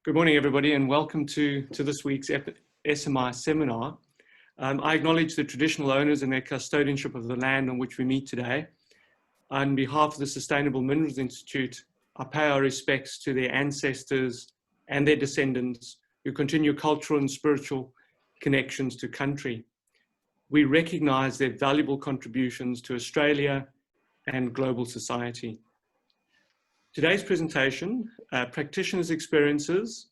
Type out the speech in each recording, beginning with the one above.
Good morning, everybody, and welcome to this week's SMI seminar. I acknowledge the traditional owners and their custodianship of the land on which we meet today. On behalf of the Sustainable Minerals Institute, I pay our respects to their ancestors and their descendants who continue cultural and spiritual connections to country. We recognise their valuable contributions to Australia and global society. Today's presentation, Practitioners' Experiences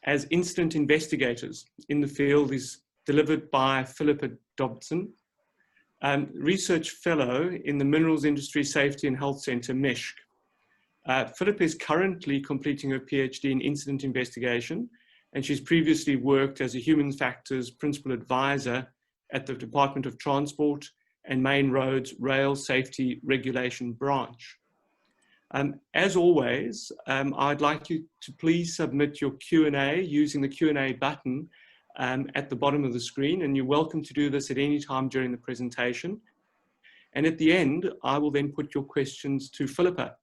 as Incident Investigators in the Field, is delivered by Philippa Dodshon, Research Fellow in the Minerals Industry Safety and Health Centre, MISHC. Philippa is currently completing her PhD in Incident Investigation, and she's previously worked as a Human Factors Principal Advisor at the Department of Transport and Main Roads Rail Safety Regulation Branch. As always, I'd like you to please submit your Q&A using the Q&A button at the bottom of the screen, and you're welcome to do this at any time during the presentation. And at the end, I will then put your questions to Philippa.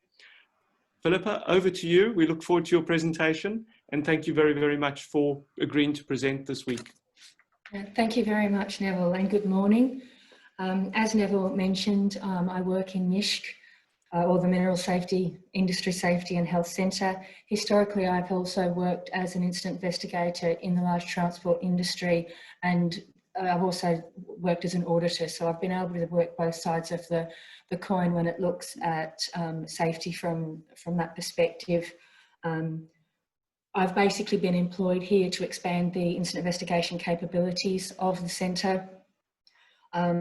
Philippa, over to you. We look forward to your presentation, and thank you very, very much for agreeing to present this week. Thank you very much, Neville, and good morning. As Neville mentioned, I work in MISHC, or the Mineral Safety, Industry Safety and Health Centre. Historically, I've also worked as an incident investigator in the large transport industry, and I've also worked as an auditor. So I've been able to work both sides of the coin when it looks at safety from that perspective. I've basically been employed here to expand the incident investigation capabilities of the centre.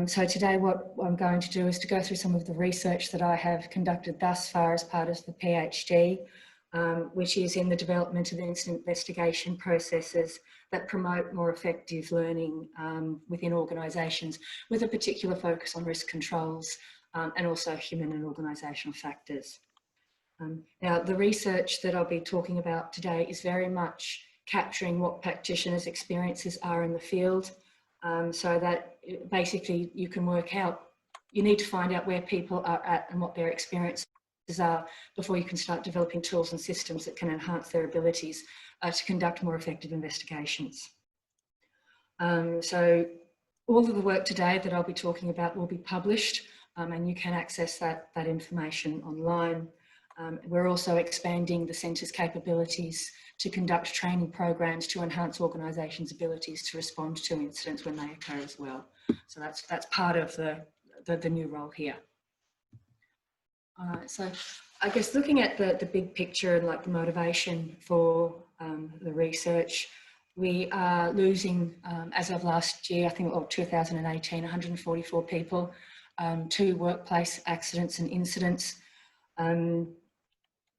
So today what I'm going to do is to go through some of the research that I have conducted thus far as part of the PhD, which is in the development of incident investigation processes that promote more effective learning within organisations, with a particular focus on risk controls and also human and organisational factors. Now, the research that I'll be talking about today is very much capturing what practitioners' experiences are in the field, so that basically you can work out, you need to find out where people are at and what their experiences are before you can start developing tools and systems that can enhance their abilities to conduct more effective investigations. So all of the work today that I'll be talking about will be published, and you can access that information online. We're also expanding the centre's capabilities to conduct training programs to enhance organisations' abilities to respond to incidents when they occur as well. So that's part of the new role here. So I guess looking at the big picture and like the motivation for the research, we are losing, as of last year, I think, or 2018, 144 people to workplace accidents and incidents.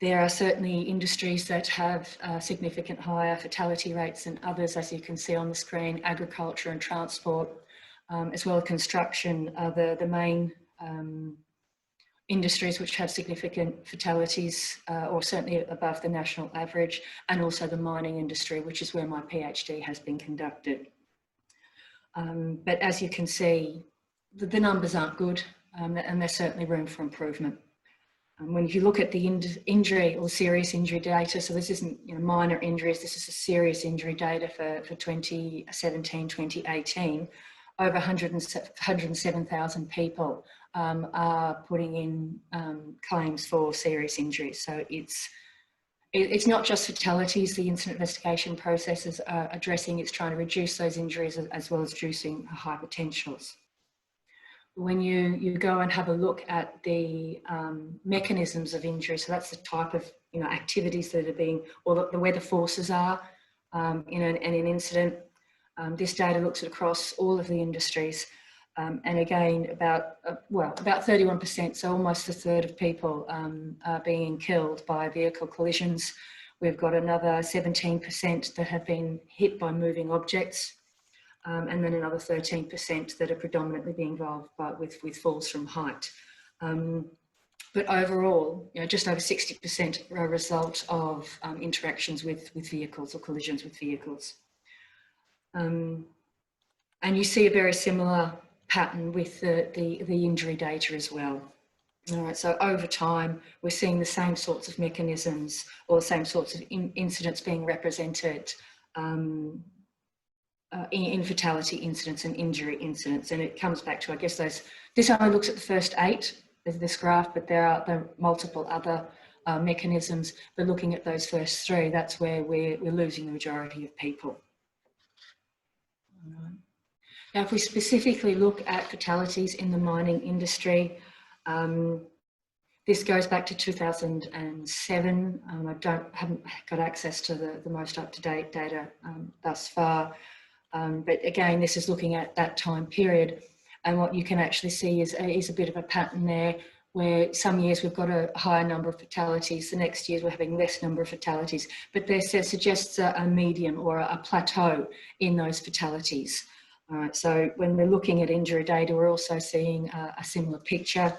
There are certainly industries that have significant higher fatality rates than others, as you can see on the screen. Agriculture and transport, as well as construction, are the main industries which have significant fatalities, or certainly above the national average, and also the mining industry, which is where my PhD has been conducted. But as you can see, the numbers aren't good, and there's certainly room for improvement. When you look at the injury or serious injury data, so this isn't minor injuries, this is a serious injury data for 2017, 2018, over 107,000 people are putting in claims for serious injuries. So it's not just fatalities the incident investigation processes are addressing, it's trying to reduce those injuries as well as reducing high potentials. When you go and have a look at the mechanisms of injury, so that's the type of activities that are being, or where the forces are in an incident. This data looks across all of the industries, and again, about 31%, so almost a third of people are being killed by vehicle collisions. We've got another 17% that have been hit by moving objects. And then another 13% that are predominantly being involved with falls from height. But overall, just over 60% are a result of interactions with vehicles or collisions with vehicles. And you see a very similar pattern with the injury data as well. All right, so over time, we're seeing the same sorts of mechanisms or the same sorts of incidents being represented in fatality incidents and injury incidents. And it comes back to, I guess, this only looks at the first 8, this graph, but there are multiple other mechanisms. But looking at those first 3, that's where we're losing the majority of people. Now, if we specifically look at fatalities in the mining industry, this goes back to 2007. I haven't got access to the most up-to-date data thus far. But again, this is looking at that time period. And what you can actually see is a bit of a pattern there, where some years we've got a higher number of fatalities, the next years we're having less number of fatalities. But this suggests a medium or a plateau in those fatalities. All right, so when we're looking at injury data, we're also seeing a similar picture.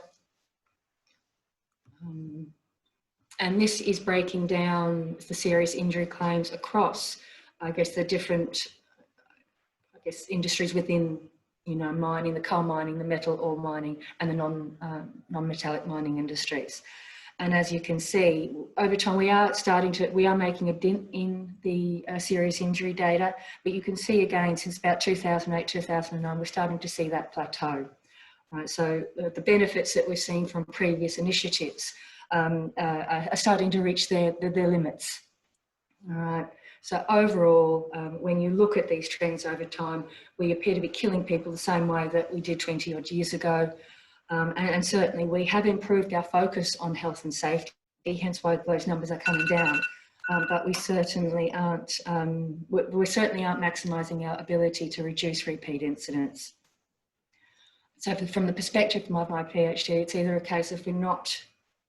And this is breaking down the serious injury claims across, I guess, the different, industries within, mining, the coal mining, the metal ore mining, and the non-metallic mining industries. And as you can see, over time we are making a dent in the serious injury data, but you can see again, since about 2008, 2009, we're starting to see that plateau. Right, so the benefits that we're seeing from previous initiatives are starting to reach their limits. All right. So overall, when you look at these trends over time, we appear to be killing people the same way that we did 20 odd years ago. And certainly we have improved our focus on health and safety, hence why those numbers are coming down. But we certainly aren't maximising our ability to reduce repeat incidents. So from the perspective of my PhD, it's either a case of we're not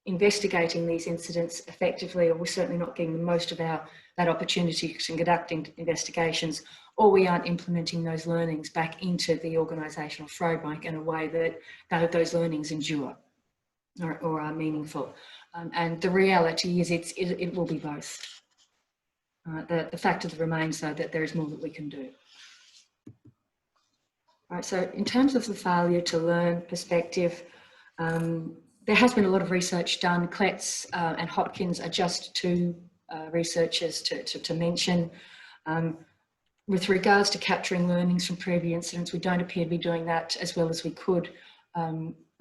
investigating these incidents effectively, or we're certainly not getting the most of that opportunity to conducting investigations, or we aren't implementing those learnings back into the organisational framework in a way that those learnings endure or are meaningful. And the reality is it will be both. The fact of the remains, though, that there is more that we can do. All right, so in terms of the failure to learn perspective, there has been a lot of research done. Kletz and Hopkins are just 2 researchers to mention. With regards to capturing learnings from previous incidents, we don't appear to be doing that as well as we could.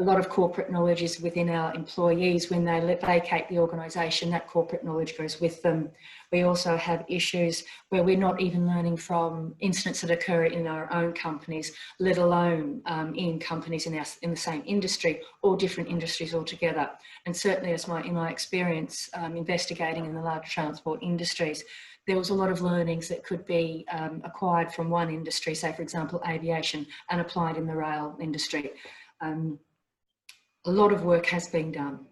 A lot of corporate knowledge is within our employees. When they vacate the organisation, that corporate knowledge goes with them. We also have issues where we're not even learning from incidents that occur in our own companies, let alone in companies in the same industry or different industries altogether. And certainly, in my experience investigating in the large transport industries, there was a lot of learnings that could be acquired from one industry, say for example aviation, and applied in the rail industry. A lot of work has been done.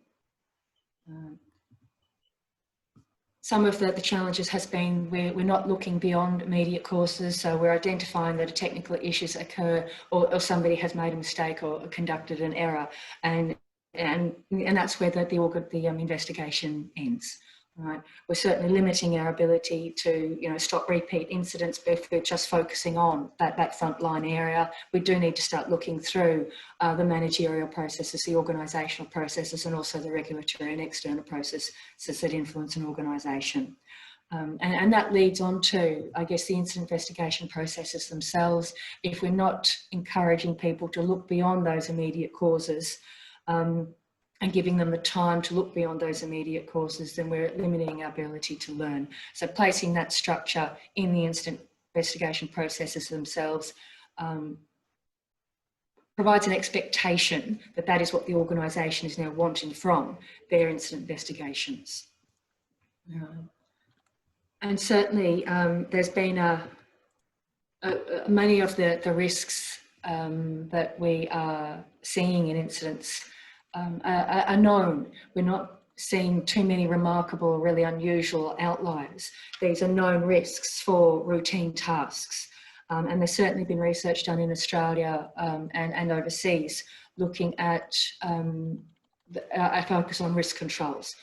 Some of the challenges has been we're not looking beyond immediate causes, so we're identifying that technical issues occur or somebody has made a mistake or conducted an error, and that's where the investigation ends. Right. We're certainly limiting our ability to, stop repeat incidents, but if we're just focusing on that frontline area, we do need to start looking through the managerial processes, the organisational processes, and also the regulatory and external processes that influence an organisation. And that leads on to, I guess, the incident investigation processes themselves. If we're not encouraging people to look beyond those immediate causes, and giving them the time to look beyond those immediate causes, then we're limiting our ability to learn. So placing that structure in the incident investigation processes themselves provides an expectation that is what the organisation is now wanting from their incident investigations. And certainly there's been many of the risks that we are seeing in incidents are known. We're not seeing too many remarkable or really unusual outliers. These are known risks for routine tasks. And there's certainly been research done in Australia and overseas looking at a focus on risk controls.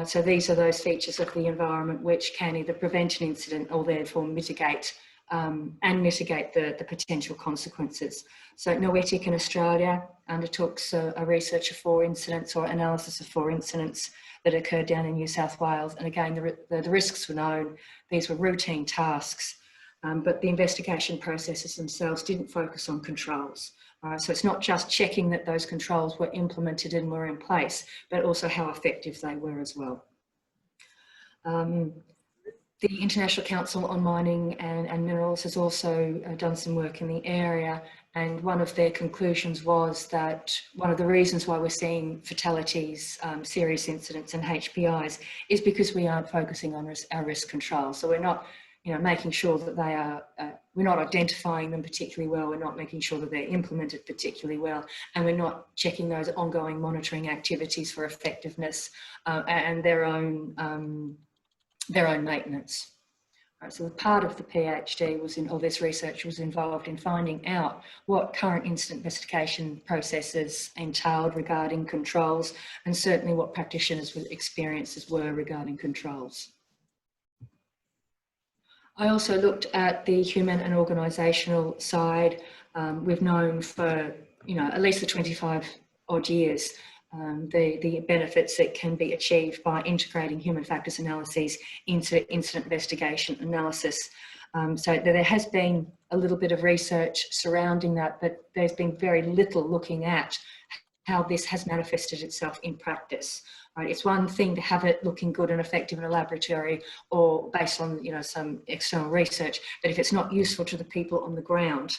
So these are those features of the environment which can either prevent an incident or therefore mitigate and mitigate the potential consequences. So Noetic in Australia undertook a research of 4 incidents, or analysis of 4 incidents that occurred down in New South Wales. And again, the risks were known. These were routine tasks, but the investigation processes themselves didn't focus on controls. So it's not just checking that those controls were implemented and were in place, but also how effective they were as well. The International Council on Mining and Minerals has also done some work in the area, and one of their conclusions was that one of the reasons why we're seeing fatalities, serious incidents and HPIs is because we aren't focusing on our risk control. So we're not, making sure that they are, we're not identifying them particularly well, we're not making sure that they're implemented particularly well, and we're not checking those ongoing monitoring activities for effectiveness and their own maintenance. Right, so part of the PhD or this research was involved in finding out what current incident investigation processes entailed regarding controls, and certainly what practitioners' experiences were regarding controls. I also looked at the human and organisational side. We've known for at least the 25 odd years the benefits that can be achieved by integrating human factors analyses into incident investigation analysis. So there has been a little bit of research surrounding that, but there's been very little looking at how this has manifested itself in practice. Right? It's one thing to have it looking good and effective in a laboratory or based on some external research, but if it's not useful to the people on the ground,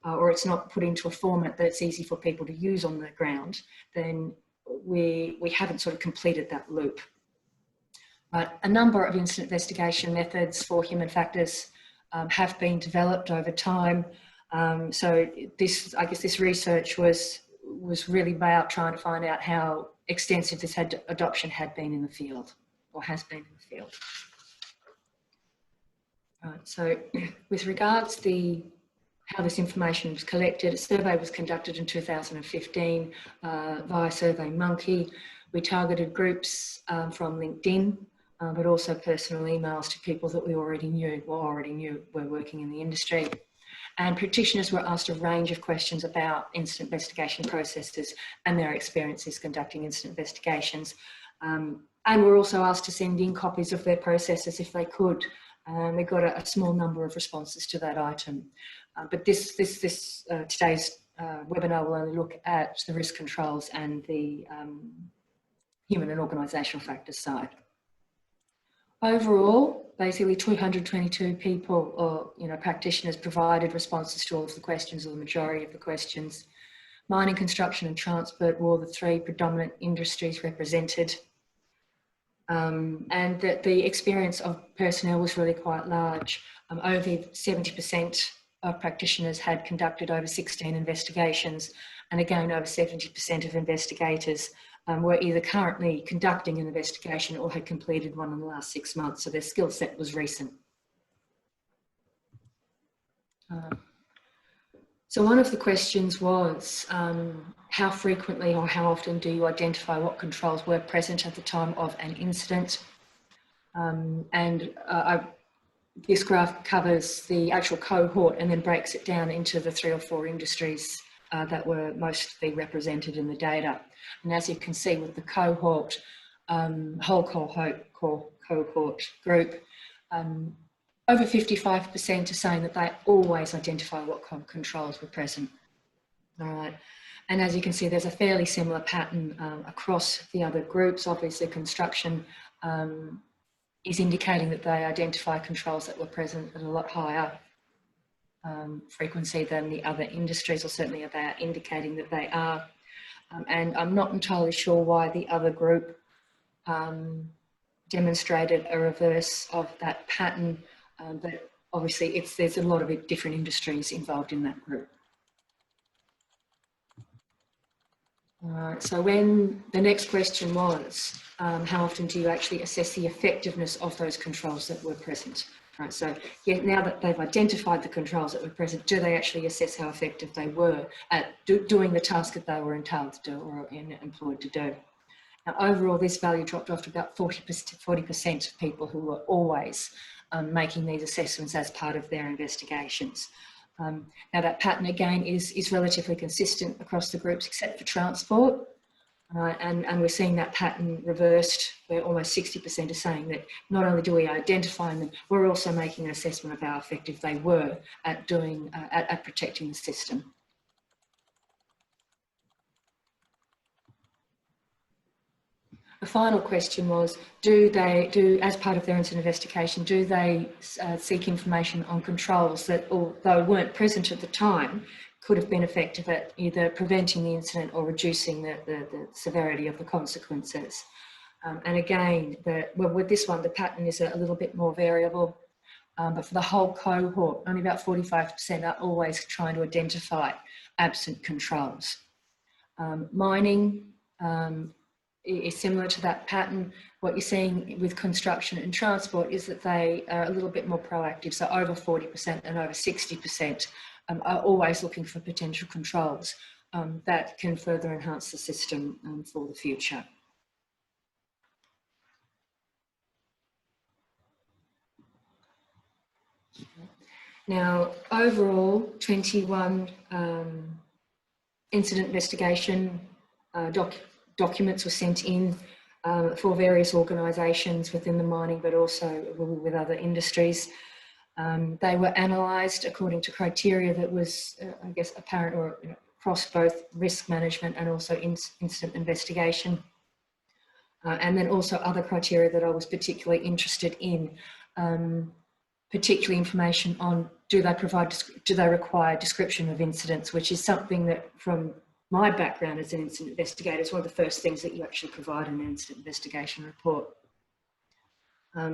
or it's not put into a format that it's easy for people to use on the ground, then we haven't sort of completed that loop. Right. A number of incident investigation methods for human factors have been developed over time. So I guess this research was really about trying to find out how extensive this adoption had been in the field, or has been in the field. Right. So with regards to how this information was collected, a survey was conducted in 2015 via SurveyMonkey. We targeted groups from LinkedIn, but also personal emails to people that we already knew were working in the industry. And practitioners were asked a range of questions about incident investigation processes and their experiences conducting incident investigations. And were also asked to send in copies of their processes if they could. We got a small number of responses to that item. But today's webinar will only look at the risk controls and the human and organisational factors side. Overall, basically 222 people or practitioners provided responses to all of the questions, or the majority of the questions. Mining, construction and transport were the 3 predominant industries represented. And that the experience of personnel was really quite large. Over 70% of practitioners had conducted over 16 investigations, and again over 70% of investigators were either currently conducting an investigation or had completed one in the last 6 months, so their skill set was recent. So one of the questions was, how frequently or how often do you identify what controls were present at the time of an incident? This graph covers the actual cohort and then breaks it down into the 3 or 4 industries that were mostly represented in the data. And as you can see with the cohort, whole cohort group, over 55% are saying that they always identify what controls were present. All right. And as you can see, there's a fairly similar pattern across the other groups. Obviously, construction is indicating that they identify controls that were present at a lot higher frequency than the other industries, or certainly they are indicating that they are. And I'm not entirely sure why the other group demonstrated a reverse of that pattern, but obviously there's a lot of different industries involved in that group. So when the next question was, how often do you actually assess the effectiveness of those controls that were present? Right, so yeah, now that they've identified the controls that were present, do they actually assess how effective they were at doing the task that they were entitled to do or employed to do? Now, overall, this value dropped off to about 40% of people who were always making these assessments as part of their investigations. Now that pattern again is relatively consistent across the groups except for transport. And we're seeing that pattern reversed, where almost 60% are saying that not only do we identify them, we're also making an assessment of how effective they were at at protecting the system. The final question was, as part of their incident investigation, do they seek information on controls that, although weren't present at the time, could have been effective at either preventing the incident or reducing the severity of the consequences? And again, with this one, the pattern is a little bit more variable, but for the whole cohort, only about 45% are always trying to identify absent controls. Mining is similar to that pattern. What you're seeing with construction and transport is that they are a little bit more proactive. So over 40% and over 60% are always looking for potential controls that can further enhance the system for the future. Now, overall, 21 incident investigation documents were sent in for various organisations within the mining, but also with other industries. They were analysed according to criteria that was, I guess, apparent or across both risk management and also incident investigation. And then also other criteria that I was particularly interested in, particularly information on do they require description of incidents, which is something that from my background as an incident investigator is one of the first things that you actually provide in an incident investigation report.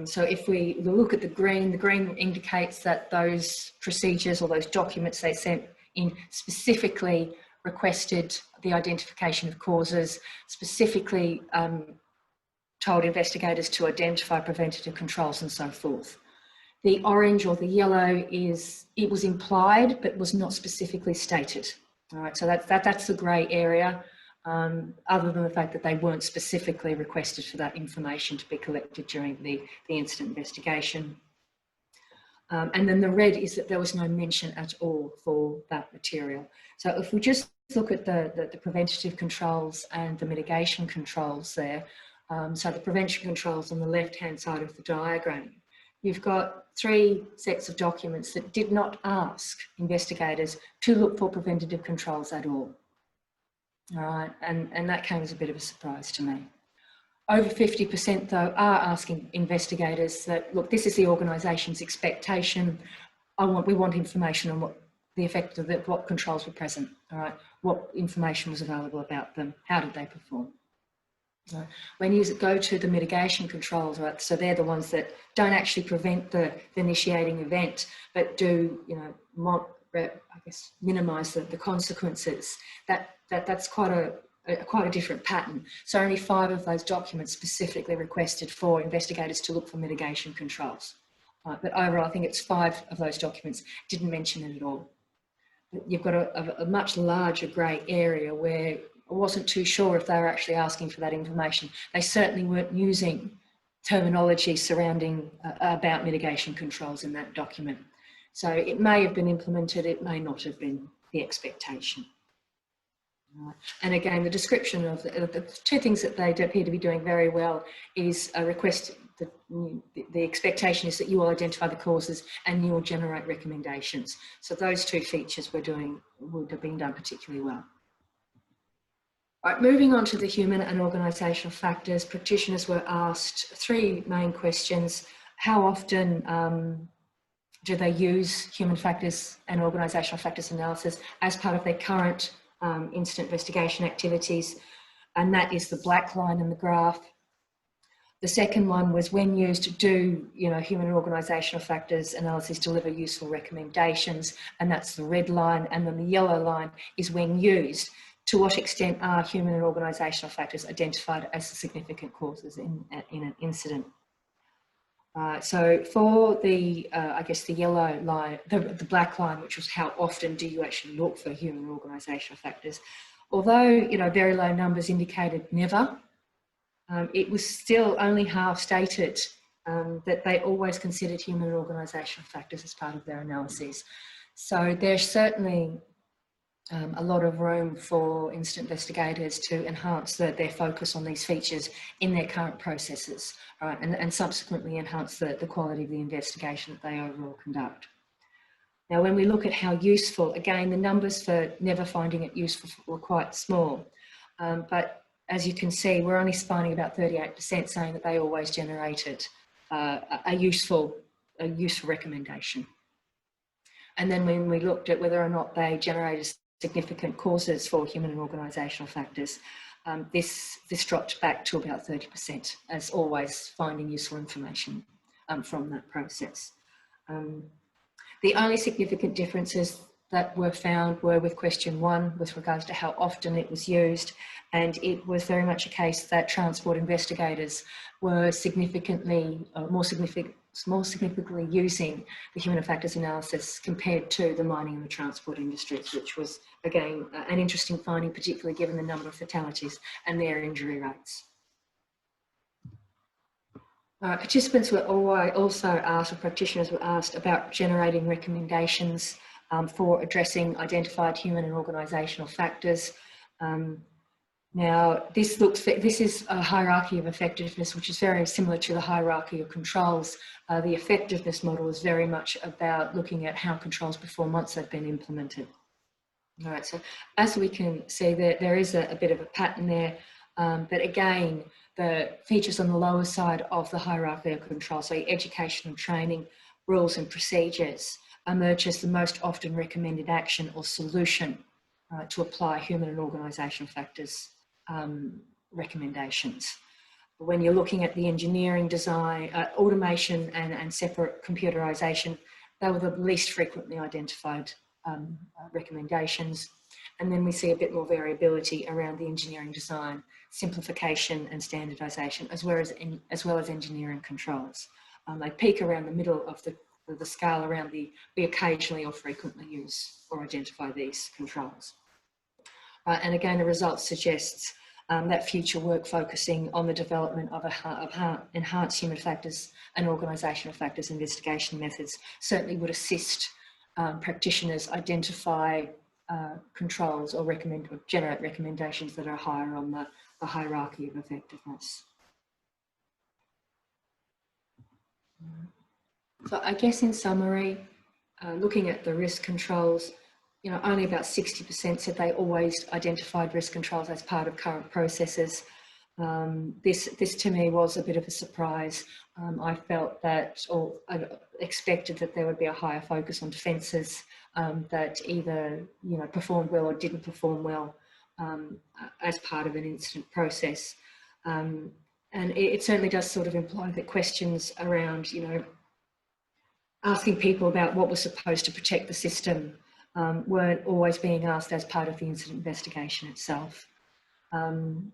So if we look at the green indicates that those procedures or those documents they sent in specifically requested the identification of causes, specifically told investigators to identify preventative controls and so forth. The orange or the yellow it was implied but was not specifically stated. All right, so that's the grey area, other than the fact that they weren't specifically requested for that information to be collected during the incident investigation. And then the red is that there was no mention at all for that material. So if we just look at the preventative controls and the mitigation controls there, so the prevention controls on the left-hand side of the diagram, you've got 3 sets of documents that did not ask investigators to look for preventative controls at all. All right, and that came as a bit of a surprise to me. Over 50% though are asking investigators that, look, this is the organisation's expectation. We want information on what the effect of what controls were present. All right, what information was available about them, how did they perform? When you go to the mitigation controls, right, so they're the ones that don't actually prevent the initiating event, but do, I guess, minimise the consequences. That's quite a different pattern. So only 5 of those documents specifically requested for investigators to look for mitigation controls. But overall, I think it's 5 of those documents didn't mention it at all. You've got a much larger grey area where I wasn't too sure if they were actually asking for that information. They certainly weren't using terminology surrounding about mitigation controls in that document. So it may have been implemented, it may not have been the expectation. And again, the description of the 2 things that they appear to be doing very well is a request. The expectation is that you will identify the causes and you will generate recommendations. So those 2 features would have been done particularly well. All right, moving on to the human and organisational factors, practitioners were asked 3 main questions. How often do they use human factors and organisational factors analysis as part of their current incident investigation activities? And that is the black line in the graph. The second one was, when used, do human and organisational factors analysis deliver useful recommendations? And that's the red line. And then the yellow line is, when used, to what extent are human and organisational factors identified as the significant causes in an incident? So for the, I guess, the yellow line, the black line, which was how often do you actually look for human and organisational factors, although very low numbers indicated never, it was still only half stated that they always considered human and organisational factors as part of their analyses. So there's certainly a lot of room for incident investigators to enhance their focus on these features in their current processes, right, and subsequently enhance the quality of the investigation that they overall conduct. Now, when we look at how useful, again, the numbers for never finding it useful were quite small, but as you can see, we're only finding about 38% saying that they always generated a useful recommendation. And then when we looked at whether or not they generated significant causes for human and organisational factors, this dropped back to about 30%, as always finding useful information from that process. The only significant differences that were found were with question 1 with regards to how often it was used, and it was very much a case that transport investigators were significantly, more significantly using the human factors analysis compared to the mining and the transport industries, which was, again, an interesting finding, particularly given the number of fatalities and their injury rates. Participants were also asked, or practitioners were asked, about generating recommendations for addressing identified human and organisational factors. Now, this is a hierarchy of effectiveness, which is very similar to the hierarchy of controls. The effectiveness model is very much about looking at how controls perform once they've been implemented. All right, so as we can see, there is a bit of a pattern there, but again, the features on the lower side of the hierarchy of control, so education and training, rules and procedures, emerge as the most often recommended action or solution to apply human and organisational factors recommendations. When you're looking at the engineering design, automation and separate computerisation, they were the least frequently identified recommendations. And then we see a bit more variability around the engineering design, simplification and standardisation, as well as engineering controls. They peak around the middle of the scale around we occasionally or frequently use or identify these controls. And again, the results suggests that future work focusing on the development of enhanced human factors and organisational factors investigation methods certainly would assist practitioners identify controls or generate recommendations that are higher on the hierarchy of effectiveness. So I guess in summary, looking at the risk controls, only about 60% said they always identified risk controls as part of current processes. This to me was a bit of a surprise. I felt that, or I expected that there would be a higher focus on defences that either performed well or didn't perform well as part of an incident process. And it certainly does sort of imply that questions around, asking people about what was supposed to protect the system weren't always being asked as part of the incident investigation itself. And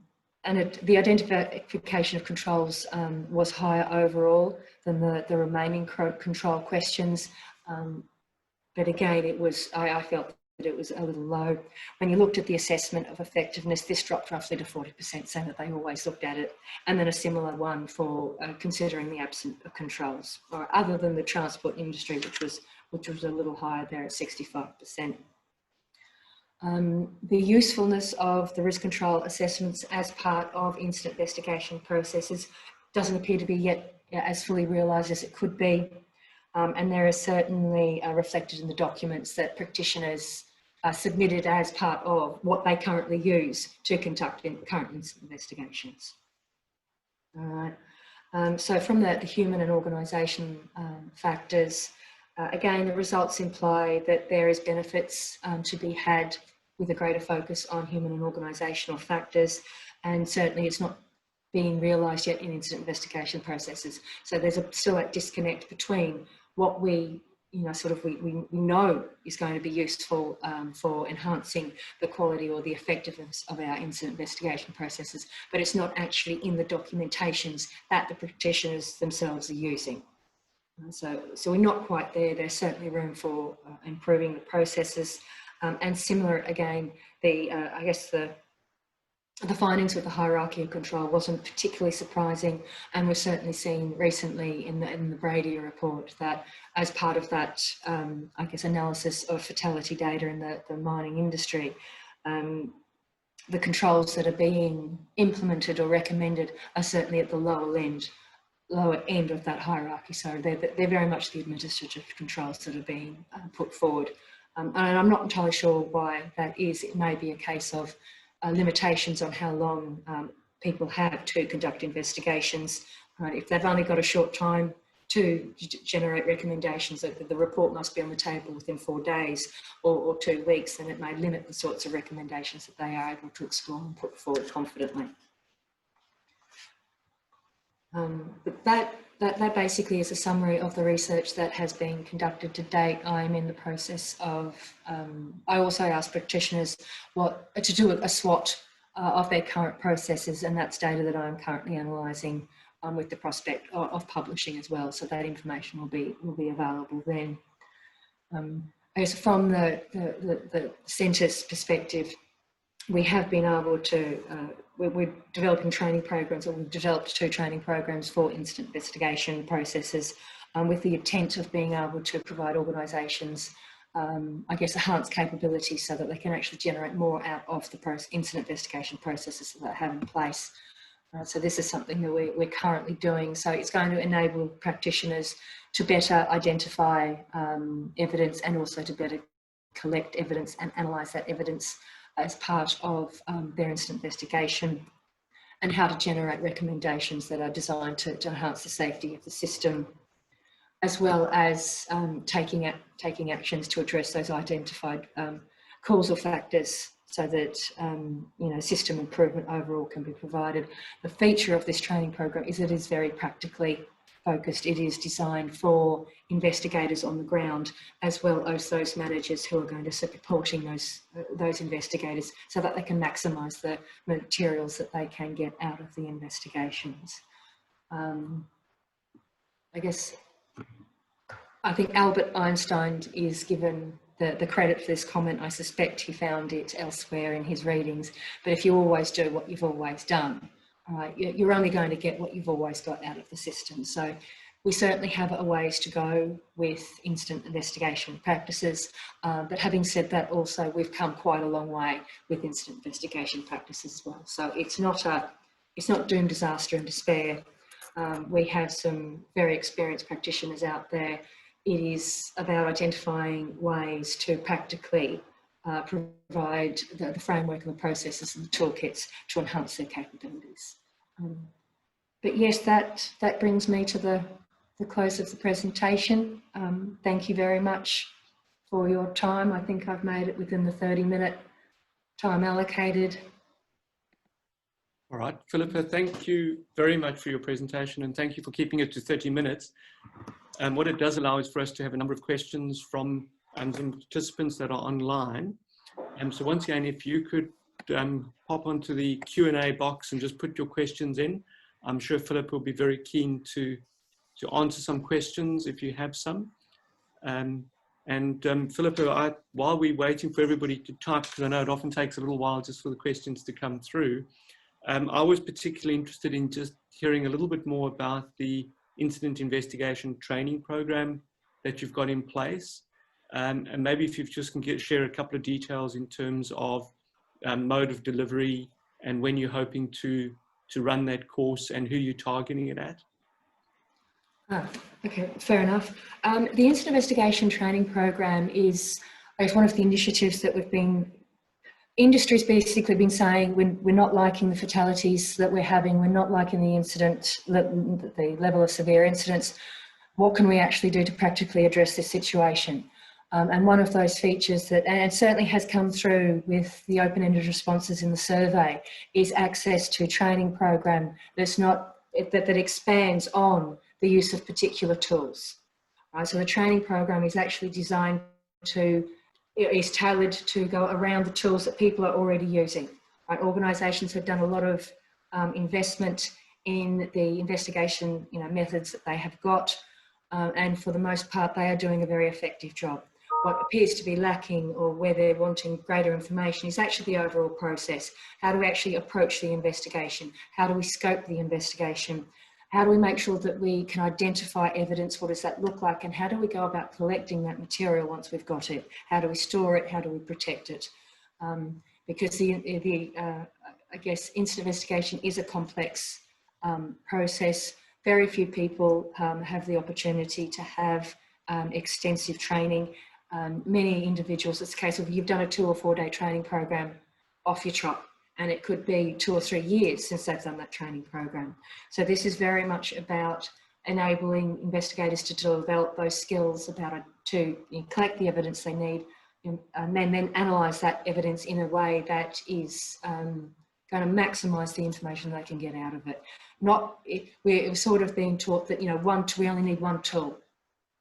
the identification of controls was higher overall than the remaining control questions. But again, I felt that it was a little low. When you looked at the assessment of effectiveness, this dropped roughly to 40%, saying that they always looked at it, and then a similar one for considering the absence of controls, or other than the transport industry, which was a little higher there at 65%. The usefulness of the risk control assessments as part of incident investigation processes doesn't appear to be yet as fully realised as it could be. And there is certainly reflected in the documents that practitioners submitted as part of what they currently use to conduct current incident investigations. All right. So from the human and organisation factors, again, the results imply that there is benefits to be had with a greater focus on human and organisational factors, and certainly it's not being realised yet in incident investigation processes. So there's still a disconnect between what we know is going to be useful for enhancing the quality or the effectiveness of our incident investigation processes, but it's not actually in the documentations that the practitioners themselves are using. So we're not quite there. There's certainly room for improving the processes, and similar again. I guess the the findings with the hierarchy of control wasn't particularly surprising, and we're certainly seeing recently in the Brady report that as part of that, I guess, analysis of fatality data in the mining industry, the controls that are being implemented or recommended are certainly at the lower end of that hierarchy. So they're very much the administrative controls that are being put forward. And I'm not entirely sure why that is. It may be a case of limitations on how long people have to conduct investigations. If they've only got a short time to generate recommendations, that the report must be on the table within 4 days or 2 weeks, then it may limit the sorts of recommendations that they are able to explore and put forward confidently. But that basically is a summary of the research that has been conducted to date. I'm in the process of, I also asked practitioners to do a SWOT of their current processes, and that's data that I'm currently analysing with the prospect of publishing as well. So that information will be available then. I guess from the centre's perspective, we have been able to, we're developing training programs, or we've developed 2 training programs for incident investigation processes with the intent of being able to provide organisations, I guess, enhanced capability so that they can actually generate more out of the incident investigation processes that they have in place. So this is something that we're currently doing. So it's going to enable practitioners to better identify evidence, and also to better collect evidence and analyse that evidence as part of their incident investigation, and how to generate recommendations that are designed to enhance the safety of the system, as well as taking actions to address those identified causal factors, so that system improvement overall can be provided. The feature of this training program is it is very practically focused. It is designed for investigators on the ground, as well as those managers who are going to be supporting those investigators, so that they can maximise the materials that they can get out of the investigations. I think Albert Einstein is given the credit for this comment. I suspect he found it elsewhere in his readings. But if you always do what you've always done, you're only going to get what you've always got out of the system. So we certainly have a ways to go with incident investigation practices. But having said that, also we've come quite a long way with incident investigation practices as well. So it's not doom, disaster and despair. We have some very experienced practitioners out there. It is about identifying ways to practically provide the framework and the processes and the toolkits to enhance their capabilities. But yes, that brings me to the close of the presentation. Thank you very much for your time. I think I've made it within the 30-minute time allocated. All right, Philippa, thank you very much for your presentation, and thank you for keeping it to 30 minutes. What it does allow is for us to have a number of questions from some participants that are online. So once again, if you could pop onto the Q&A box and just put your questions in, I'm sure Philippa will be very keen to answer some questions if you have some. Philippa, while we're waiting for everybody to type, because I know it often takes a little while just for the questions to come through, I was particularly interested in just hearing a little bit more about the incident investigation training program that you've got in place. And maybe if you just can share a couple of details in terms of mode of delivery and when you're hoping to run that course and who you're targeting it at. Okay, fair enough. The incident investigation training program is one of the initiatives that industry's basically been saying we're not liking the fatalities that we're having, we're not liking the the level of severe incidents. What can we actually do to practically address this situation? And one of those features and it certainly has come through with the open-ended responses in the survey, is access to a training program that expands on the use of particular tools. Right? So the training program is actually designed is tailored to go around the tools that people are already using. Right? Organisations have done a lot of investment in the investigation methods that they have got, and for the most part they are doing a very effective job. what appears to be lacking or where they're wanting greater information is actually the overall process. How do we actually approach the investigation? How do we scope the investigation? How do we make sure that we can identify evidence? What does that look like? And how do we go about collecting that material once we've got it? How do we store it? How do we protect it? Because I guess incident investigation is a complex process. Very few people have the opportunity to have extensive training. Many individuals, it's a case of you've done a 2 or 4 day training program off your trot, and it could be 2 or 3 years since they've done that training program. So this is very much about enabling investigators to develop those skills to collect the evidence they need, and then analyse that evidence in a way that is going to maximise the information they can get out of it. We're sort of being taught that, we only need one tool.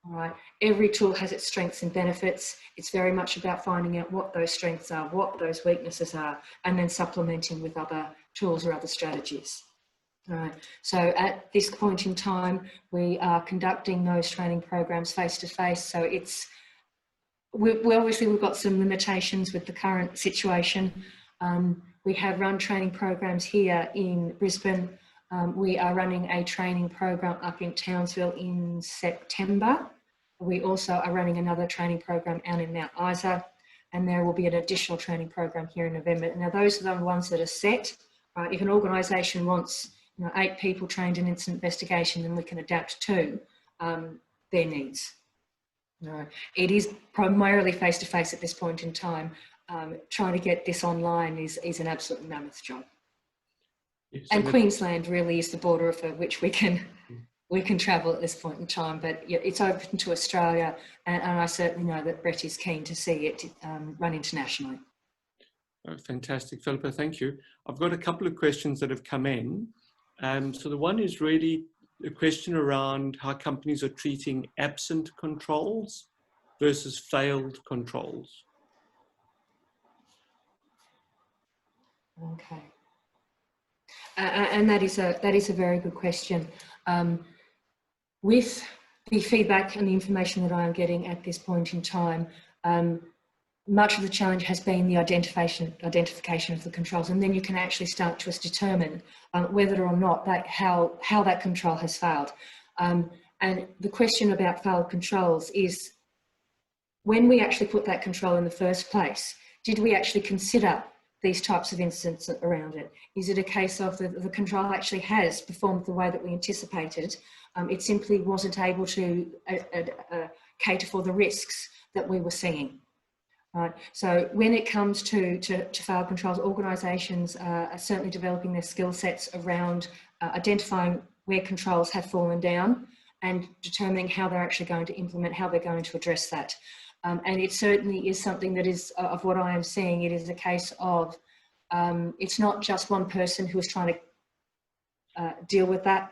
All right. Every tool has its strengths and benefits. It's very much about finding out what those strengths are, what those weaknesses are, and then supplementing with other tools or other strategies. All right. So at this point in time, we are conducting those training programs face to face. So obviously we've got some limitations with the current situation. We have run training programs here in Brisbane. We are running a training program up in Townsville in September. We also are running another training program out in Mount Isa, and there will be an additional training program here in November. Now, those are the ones that are set. Right? If an organisation wants 8 people trained in incident investigation, then we can adapt to their needs. It is primarily face-to-face at this point in time. Trying to get this online is an absolute mammoth job. Yes, and Queensland really is the border for which we can travel at this point in time, but it's open to Australia, and I certainly know that Brett is keen to see it run internationally. Oh, fantastic, Philippa, thank you. I've got a couple of questions that have come in. So the one is really a question around how companies are treating absent controls versus failed controls. Okay. And that is a very good question. With the feedback and the information that I am getting at this point in time, much of the challenge has been the identification of the controls, and then you can actually start to determine whether or not how that control has failed. And the question about failed controls is, when we actually put that control in the first place, did we actually consider these types of incidents around it? Is it a case of the control actually has performed the way that we anticipated? It simply wasn't able to cater for the risks that we were seeing. Right. So when it comes to failed controls, organisations are certainly developing their skill sets around identifying where controls have fallen down and determining how they're actually going to implement, how they're going to address that. And it certainly is something that is, of what I am seeing, it is a case of, it's not just one person who is trying to deal with that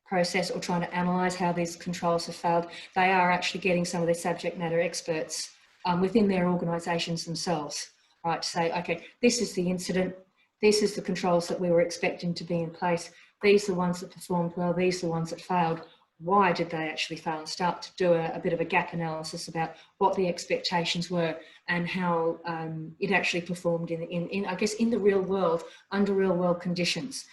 process or trying to analyse how these controls have failed. They are actually getting some of their subject matter experts within their organisations themselves, right, to say, okay, this is the incident, this is the controls that we were expecting to be in place, these are the ones that performed well, these are the ones that failed. Why did they actually fail? And start to do a bit of a gap analysis about what the expectations were and how it actually performed in I guess, in the real world, under real world conditions,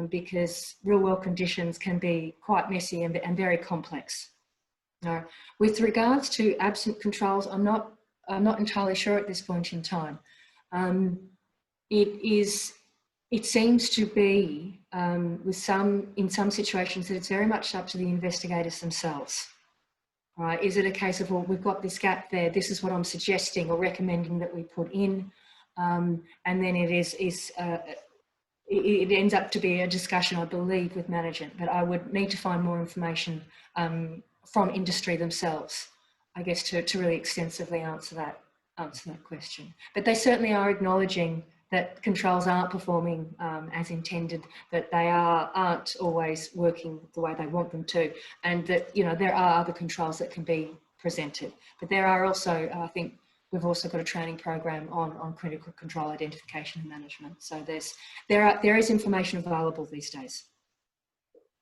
because real world conditions can be quite messy and very complex. With regards to absent controls, I'm not entirely sure at this point in time. It seems to be in some situations that it's very much up to the investigators themselves. Right? Is it a case of, well, we've got this gap there, this is what I'm suggesting or recommending that we put in, and then it ends up to be a discussion, I believe, with management, but I would need to find more information from industry themselves, I guess, to really extensively answer that question. But they certainly are acknowledging that controls aren't performing as intended, that they aren't always working the way they want them to, and that, there are other controls that can be presented. But there are also, I think, we've also got a training program on critical control identification and management. So there is information available these days.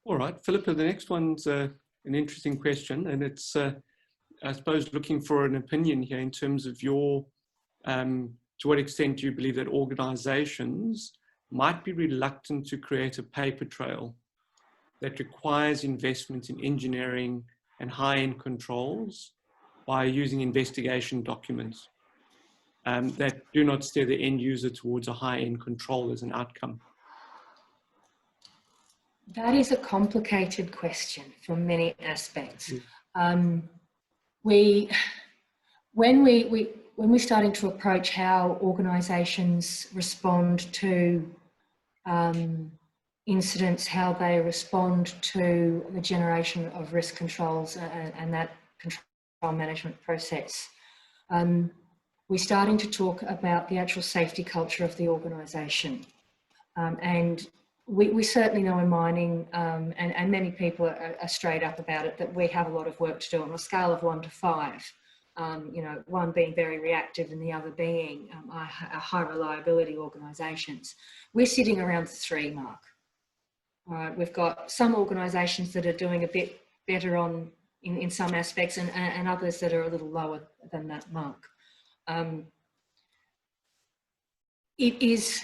All right, Philippa, the next one's an interesting question, and it's I suppose, looking for an opinion here in terms of your, to what extent do you believe that organizations might be reluctant to create a paper trail that requires investment in engineering and high-end controls by using investigation documents that do not steer the end user towards a high-end control as an outcome? That is a complicated question from many aspects. When we're starting to approach how organisations respond to incidents, how they respond to the generation of risk controls and that control management process, we're starting to talk about the actual safety culture of the organisation. And we certainly know in mining, and many people are straight up about it, that we have a lot of work to do on a scale of 1 to 5. You know, 1 being very reactive and the other being high reliability organisations. We're sitting around the 3 mark. All right, we've got some organisations that are doing a bit better in some aspects, and others that are a little lower than that mark. It is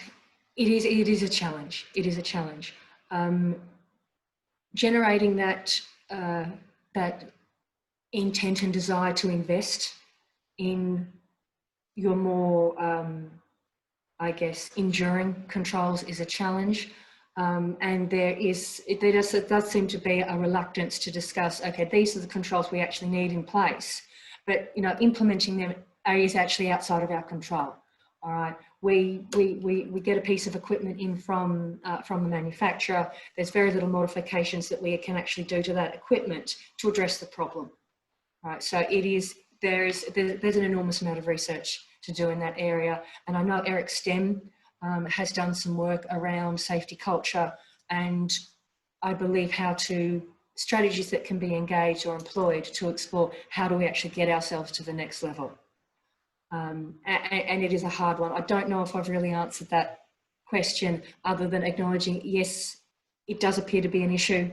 a challenge. It is a challenge. Generating that intent and desire to invest in your more, I guess, enduring controls is a challenge. And there does seem to be a reluctance to discuss, okay, these are the controls we actually need in place, but, you know, implementing them is actually outside of our control. All right, we get a piece of equipment in from the manufacturer. There's very little modifications that we can actually do to that equipment to address the problem. All right, so there's an enormous amount of research to do in that area, and I know Eric Stem has done some work around safety culture, and I believe strategies that can be engaged or employed to explore how do we actually get ourselves to the next level. And it is a hard one. I don't know if I've really answered that question other than acknowledging, yes, it does appear to be an issue.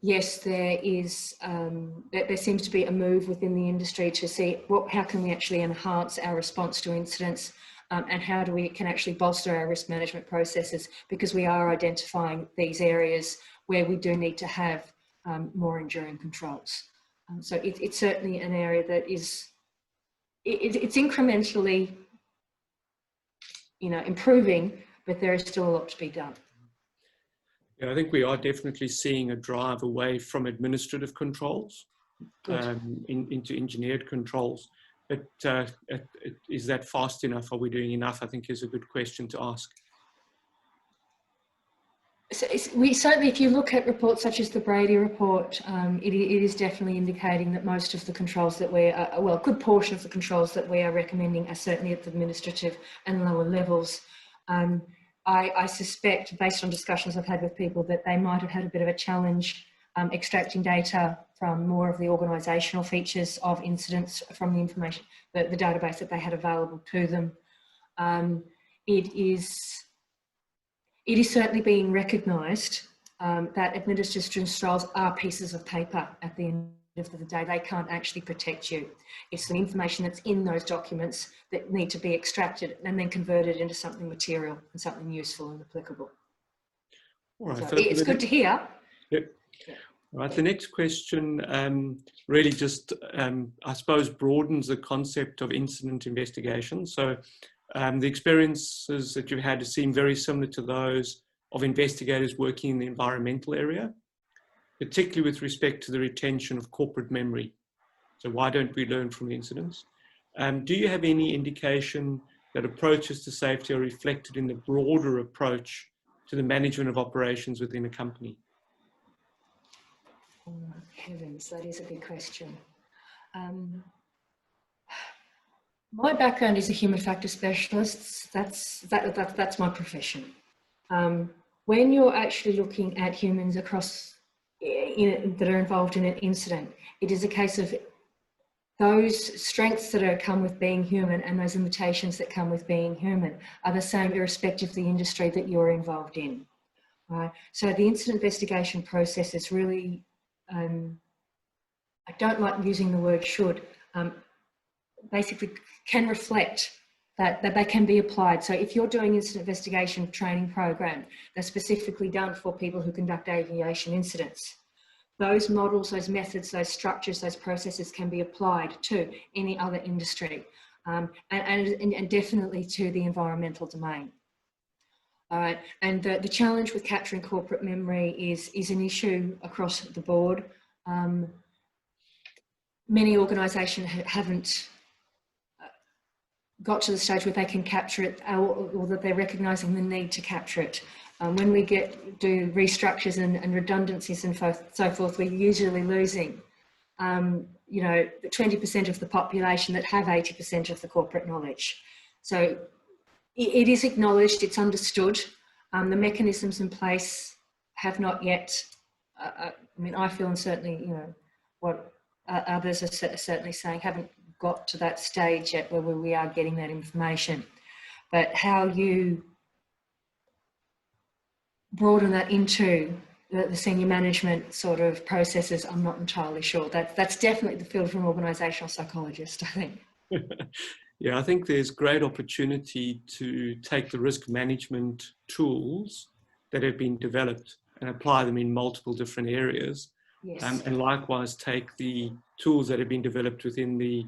Yes, there seems to be a move within the industry to see how can we actually enhance our response to incidents, and how can actually bolster our risk management processes, because we are identifying these areas where we do need to have more enduring controls. So it's certainly an area that is, it's incrementally, you know, improving, but there is still a lot to be done. Yeah, I think we are definitely seeing a drive away from administrative controls into engineered controls. But is that fast enough? Are we doing enough? I think is a good question to ask. So we certainly, if you look at reports such as the Brady report, it is definitely indicating that most of the controls that a good portion of the controls that we are recommending are certainly at the administrative and lower levels. I suspect, based on discussions I've had with people, that they might have had a bit of a challenge extracting data from more of the organisational features of incidents from the information, the database that they had available to them. It is certainly being recognised that administrative controls are pieces of paper at the end of the day. They can't actually protect you. It's the information that's in those documents that need to be extracted and then converted into something material and something useful and applicable. All right, so it's good to hear. Yep. Yeah. All right, the next question really just, I suppose, broadens the concept of incident investigation. So the experiences that you've had seem very similar to those of investigators working in the environmental area, particularly with respect to the retention of corporate memory. So why don't we learn from the incidents? Do you have any indication that approaches to safety are reflected in the broader approach to the management of operations within a company? Oh, heavens, that is a big question. My background is a human factor specialist. That's my profession. When you're actually looking at humans across that are involved in an incident, it is a case of those strengths that come with being human and those limitations that come with being human are the same irrespective of the industry that you're involved in. Right? So the incident investigation process is really I don't like using the word should, basically can reflect that they can be applied. So if you're doing incident investigation training program that's specifically done for people who conduct aviation incidents, those models, those methods, those structures, those processes can be applied to any other industry, and definitely to the environmental domain. All right, and the challenge with capturing corporate memory is an issue across the board. Many organisations haven't got to the stage where they can capture it, or that they're recognising the need to capture it. When we do restructures and redundancies and so forth, we're usually losing, you know, 20% of the population that have 80% of the corporate knowledge. So it is acknowledged, it's understood. The mechanisms in place have not yet, I mean, I feel, and certainly, you know, what others are certainly saying, haven't got to that stage yet where we are getting that information. But how you broaden that into the senior management sort of processes, I'm not entirely sure. That's definitely the field from an organisational psychologist, I think. Yeah, I think there's great opportunity to take the risk management tools that have been developed and apply them in multiple different areas. Yes. And likewise take the tools that have been developed within the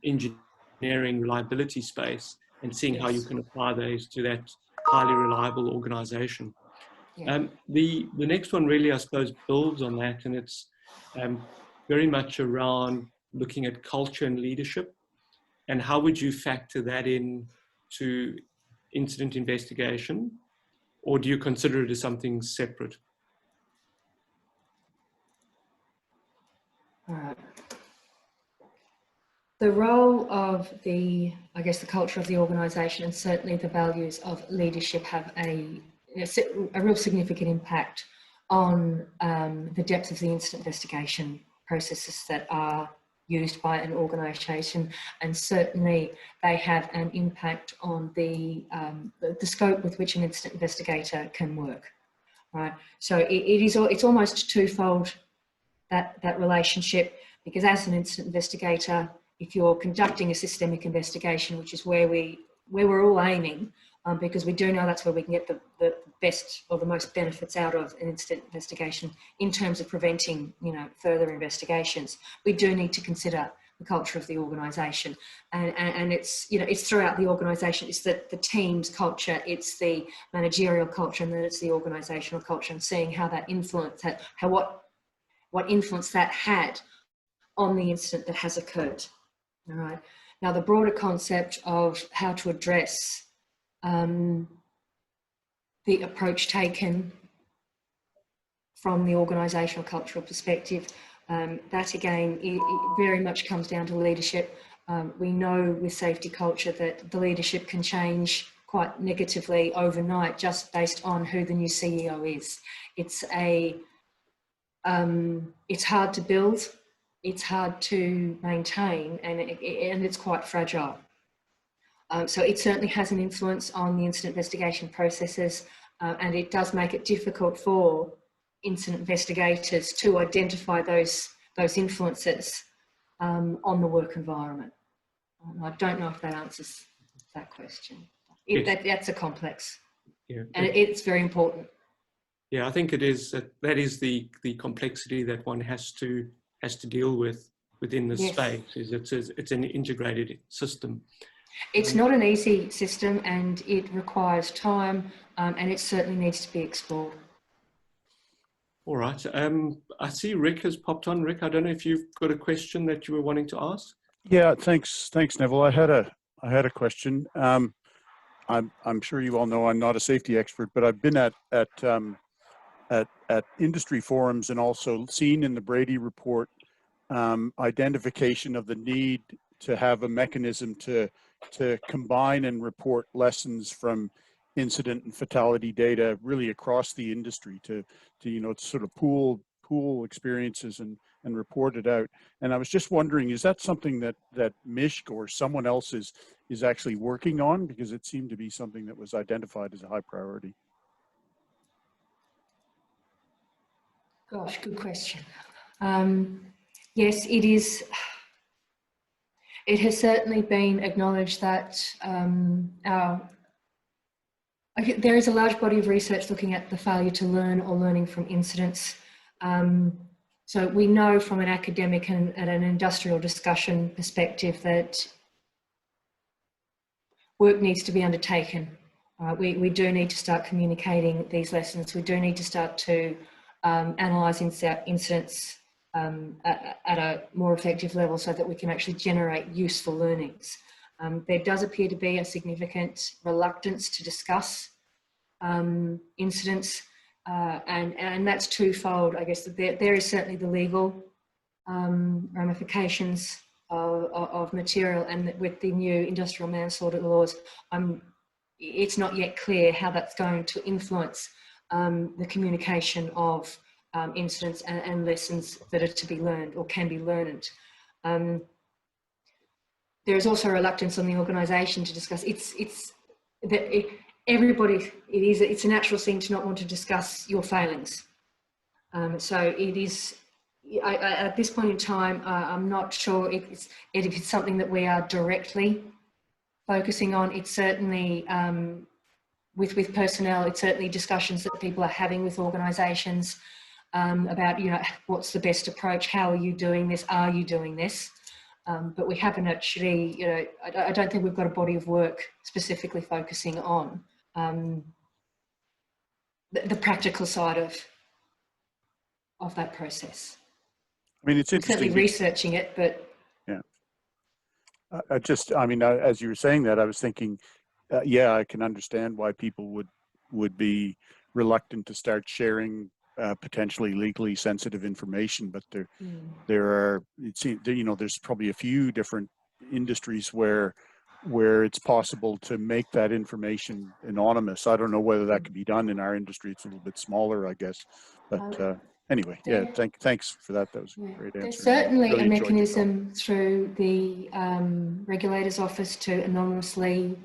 engineering reliability space and seeing how you can apply those to that highly reliable organization. Yeah. The next one really, I suppose, builds on that, and it's very much around looking at culture and leadership. And how would you factor that in to incident investigation, or do you consider it as something separate? All right. The role of I guess, the culture of the organisation and certainly the values of leadership have a real significant impact on the depth of the incident investigation processes that are used by an organisation, and certainly they have an impact on the scope with which an incident investigator can work. Right. So it's almost twofold, that relationship, because as an incident investigator, if you're conducting a systemic investigation, which is where we're all aiming, because we do know that's where we can get the best or the most benefits out of an incident investigation in terms of preventing, you know, further investigations, we do need to consider the culture of the organisation, and it's, you know, it's throughout the organisation. It's the team's culture, it's the managerial culture, and then it's the organisational culture, and seeing how that influence, what influence that had on the incident that has occurred. All right. Now, the broader concept of how to address the approach taken from the organisational cultural perspective, that again, it very much comes down to leadership. We know with safety culture that the leadership can change quite negatively overnight just based on who the new CEO is. It's hard to build, it's hard to maintain, and it's quite fragile. So it certainly has an influence on the incident investigation processes, and it does make it difficult for incident investigators to identify those influences on the work environment. I don't know if that answers that question. That's a complex, and it's very important. Yeah, I think it is. That is the complexity that one has to deal with within this space. It's an integrated system. It's not an easy system, and it requires time, and it certainly needs to be explored. All right. I see Rick has popped on. Rick, I don't know if you've got a question that you were wanting to ask. Yeah, thanks, Neville. I had a question. I'm sure you all know I'm not a safety expert, but I've been at industry forums and also seen in the Brady report identification of the need to have a mechanism to combine and report lessons from incident and fatality data really across the industry to sort of pool experiences and report it out. And I was just wondering, is that something that MISHC or someone else is actually working on? Because it seemed to be something that was identified as a high priority. Gosh, good question. Yes, it is. It has certainly been acknowledged that there is a large body of research looking at the failure to learn or learning from incidents. So we know from an academic and an industrial discussion perspective that work needs to be undertaken. We do need to start communicating these lessons. We do need to start to analyse incidents at a more effective level so that we can actually generate useful learnings. There does appear to be a significant reluctance to discuss incidents, and that's twofold. I guess there is certainly the legal ramifications of material, and with the new industrial manslaughter laws, it's not yet clear how that's going to influence the communication of incidents and lessons that are to be learned or can be learned. There is also a reluctance on the organisation to discuss. It's a natural thing to not want to discuss your failings. So it is. At this point in time, I'm not sure if it's something that we are directly focusing on. It's certainly with personnel. It's certainly discussions that people are having with organisations about, what's the best approach? How are you doing this? Are you doing this? But we haven't actually, I don't think we've got a body of work specifically focusing on the practical side of that process. I mean, it's interesting. Certainly researching it, but yeah. As you were saying that, I was thinking, yeah, I can understand why people would be reluctant to start sharing potentially legally sensitive information, but there are, there's probably a few different industries where it's possible to make that information anonymous. I don't know whether that could be done in our industry. It's a little bit smaller, I guess, but anyway, yeah, thanks for that. That was a great answer. There's certainly really a mechanism through the Regulator's Office to anonymously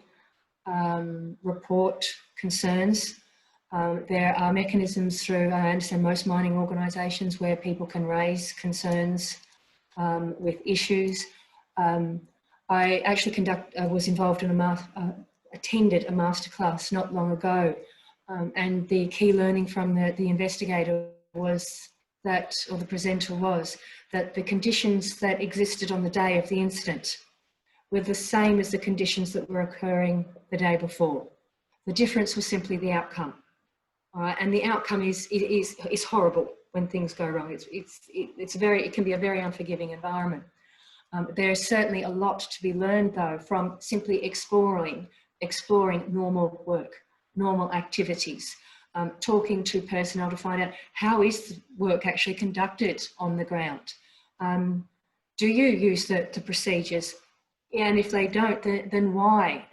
report concerns. There are mechanisms through, I understand, most mining organisations where people can raise concerns with issues. I actually was involved in attended a masterclass not long ago, and the key learning from the investigator was that, or the presenter was, that the conditions that existed on the day of the incident were the same as the conditions that were occurring the day before. The difference was simply the outcome. And the outcome is horrible when things go wrong. It can be a very unforgiving environment. There is certainly a lot to be learned, though, from simply exploring normal work, normal activities, talking to personnel to find out how is the work actually conducted on the ground. Do you use the procedures? And if they don't, then why?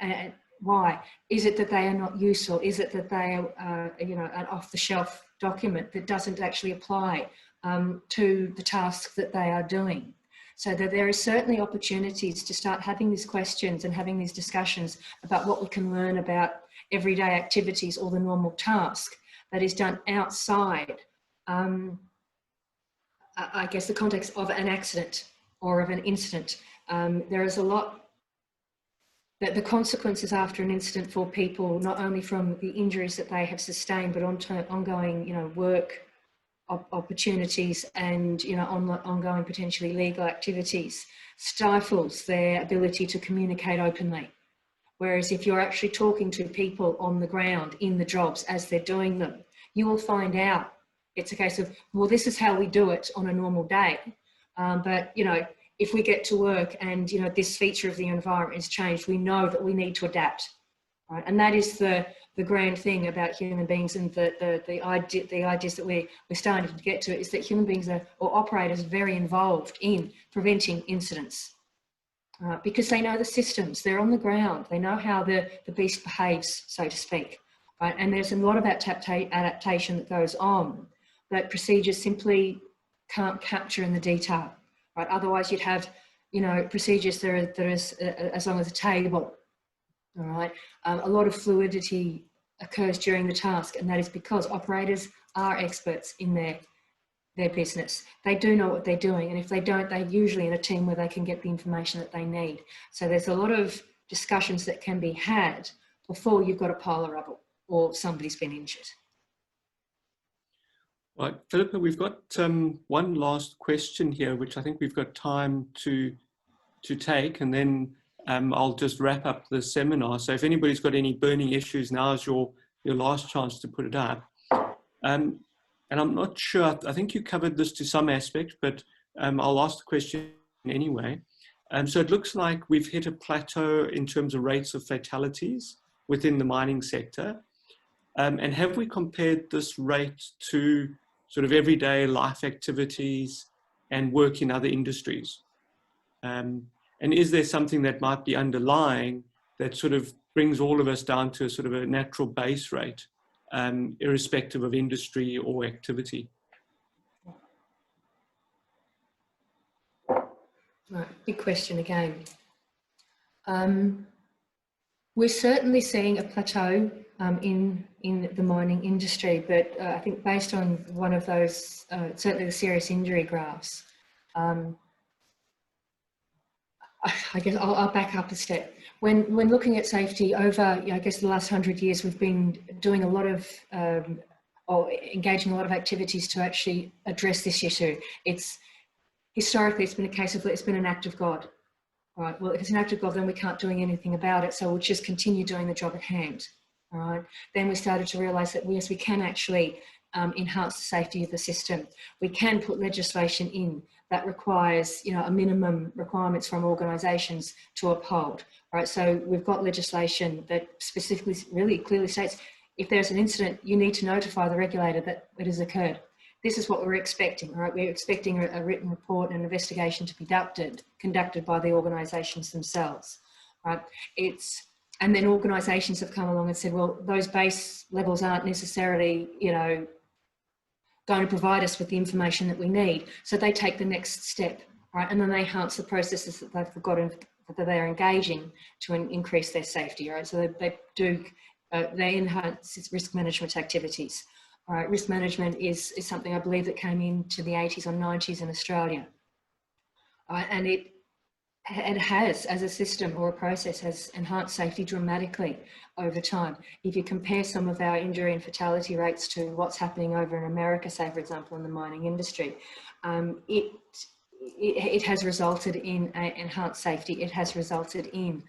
Why? Is it that they are not useful? Is it that they are, an off-the-shelf document that doesn't actually apply to the tasks that they are doing? So that there are certainly opportunities to start having these questions and having these discussions about what we can learn about everyday activities or the normal task that is done outside, I guess, the context of an accident or of an incident. There is a lot that the consequences after an incident for people, not only from the injuries that they have sustained, but ongoing, work opportunities and, ongoing potentially legal activities, stifles their ability to communicate openly. Whereas if you're actually talking to people on the ground in the jobs as they're doing them, you will find out. It's a case of, well, this is how we do it on a normal day. But, if we get to work and, this feature of the environment has changed, we know that we need to adapt. Right? And that is the grand thing about human beings, and the ideas that we're starting to get to, is that human beings or operators are very involved in preventing incidents because they know the systems, they're on the ground, they know how the beast behaves, so to speak. Right? And there's a lot of adaptation that goes on that procedures simply can't capture in the detail. Right? Otherwise, you'd have, procedures that are as long as a table. All right. A lot of fluidity occurs during the task, and that is because operators are experts in their their business. They do know what they're doing, and if they don't, they're usually in a team where they can get the information that they need. So there's a lot of discussions that can be had before you've got a pile of rubble or somebody's been injured. Right, Philippa, we've got one last question here, which I think we've got time to take, and then I'll just wrap up the seminar. So if anybody's got any burning issues, now is your last chance to put it up. And I'm not sure, I think you covered this to some aspect, but I'll ask the question anyway. So it looks like we've hit a plateau in terms of rates of fatalities within the mining sector. And have we compared this rate to sort of everyday life activities and work in other industries? And is there something that might be underlying that sort of brings all of us down to a sort of a natural base rate, irrespective of industry or activity? Right, big question again. We're certainly seeing a plateau in the mining industry, but I think based on one of those, certainly the serious injury graphs, I guess I'll back up a step. When looking at safety over, I guess the last 100 years, we've been doing a lot of, or engaging a lot of activities to actually address this issue. Historically, it's been a case of, it's been an act of God. Right, well, if it's an act of God, then we can't do anything about it, so we'll just continue doing the job at hand. All right. Then we started to realise that yes, we can actually enhance the safety of the system. We can put legislation in that requires, a minimum requirements from organisations to uphold. Right. So we've got legislation that specifically, really clearly states, if there's an incident, you need to notify the regulator that it has occurred. This is what we're expecting, right? We're expecting a written report and an investigation to be conducted by the organisations themselves, right? And then organisations have come along and said, well, those base levels aren't necessarily, going to provide us with the information that we need. So they take the next step, right? And then they enhance the processes that they've forgotten that they're engaging to increase their safety, right? So they enhance risk management activities. All right, risk management is something I believe that came into the 80s or 90s in Australia. And it has, as a system or a process, has enhanced safety dramatically over time. If you compare some of our injury and fatality rates to what's happening over in America, say, for example, in the mining industry, it has resulted in enhanced safety. It has resulted in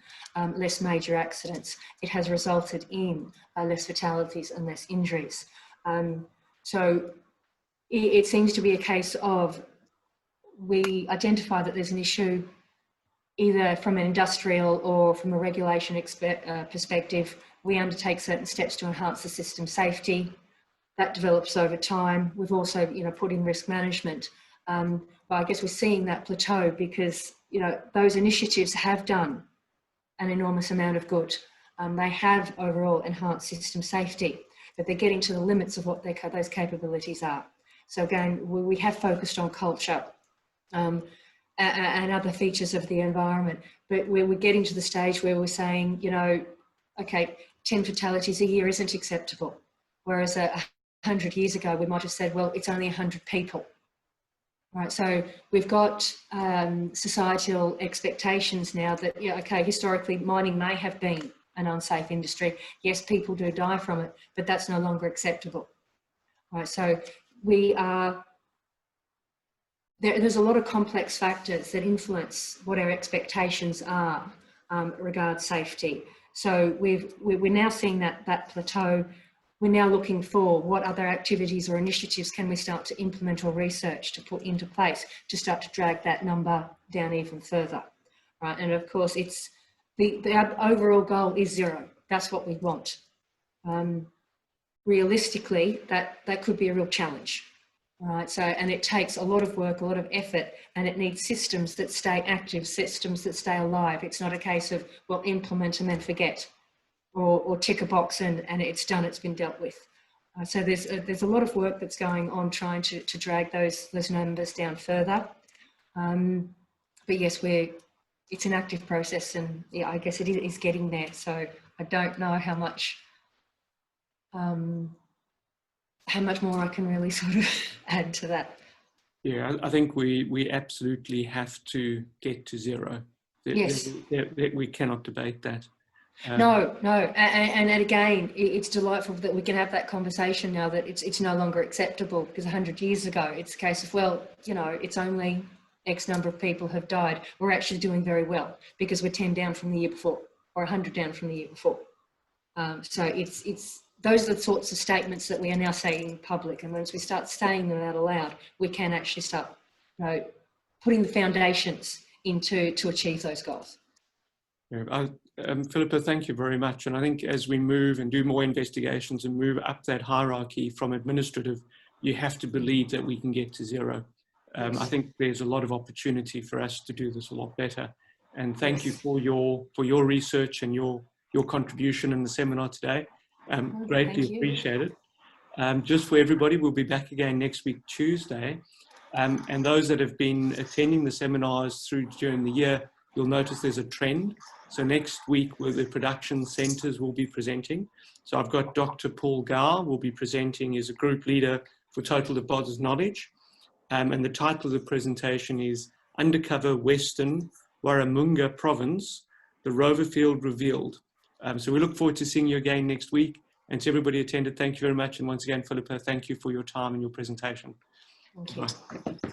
less major accidents. It has resulted in less fatalities and less injuries. So it seems to be a case of, we identify that there's an issue either from an industrial or from a regulation perspective. We undertake certain steps to enhance the system safety. That develops over time. We've also, put in risk management. But I guess we're seeing that plateau because, those initiatives have done an enormous amount of good. They have overall enhanced system safety, but they're getting to the limits of what those capabilities are. So again, we have focused on culture and other features of the environment, but we're getting to the stage where we're saying, okay, 10 fatalities a year isn't acceptable. Whereas 100 years ago, we might have said, well, it's only 100 people. Right, so we've got societal expectations now that, okay, historically mining may have been an unsafe industry. Yes, people do die from it, but that's no longer acceptable. Right, so there's a lot of complex factors that influence what our expectations are regarding safety. So we're now seeing that plateau. We're now looking for what other activities or initiatives can we start to implement or research to put into place to start to drag that number down even further. Right, and of course, it's the overall goal is zero. That's what we want. Realistically, that could be a real challenge. Right, so, and it takes a lot of work, a lot of effort, and it needs systems that stay active, systems that stay alive. It's not a case of, well, implement and then forget, or tick a box and it's done, it's been dealt with. So there's a lot of work that's going on trying to drag those numbers down further. But yes, it's an active process, and yeah, I guess it is getting there. So I don't know how much more I can really sort of add to that. Yeah, I think we absolutely have to get to zero. Yes. We cannot debate that. No, and again, it's delightful that we can have that conversation now that it's no longer acceptable, because 100 years ago, it's a case of, well, you know, it's only X number of people have died. We're actually doing very well because we're 10 down from the year before, or 100 down from the year before. So it's those are the sorts of statements that we are now saying in public, and once we start saying them out aloud, we can actually start, you know, putting the foundations to achieve those goals. Yeah, Philippa, thank you very much. And I think as we move and do more investigations and move up that hierarchy from administrative, you have to believe that we can get to zero. I think there's a lot of opportunity for us to do this a lot better. And thank you for your research and your contribution in the seminar today. Greatly appreciated. Just for everybody, we'll be back again next week, Tuesday. And those that have been attending the seminars during the year, you'll notice there's a trend. So next week, where the production centres will be presenting. So I've got Dr. Paul Gow will be presenting as a group leader for Total Deposits Knowledge. And the title of the presentation is Undercover Western Warramunga Province, the Rover Field Revealed. So we look forward to seeing you again next week. And to everybody attended, thank you very much. And once again, Philippa, thank you for your time and your presentation. Thank you. Bye.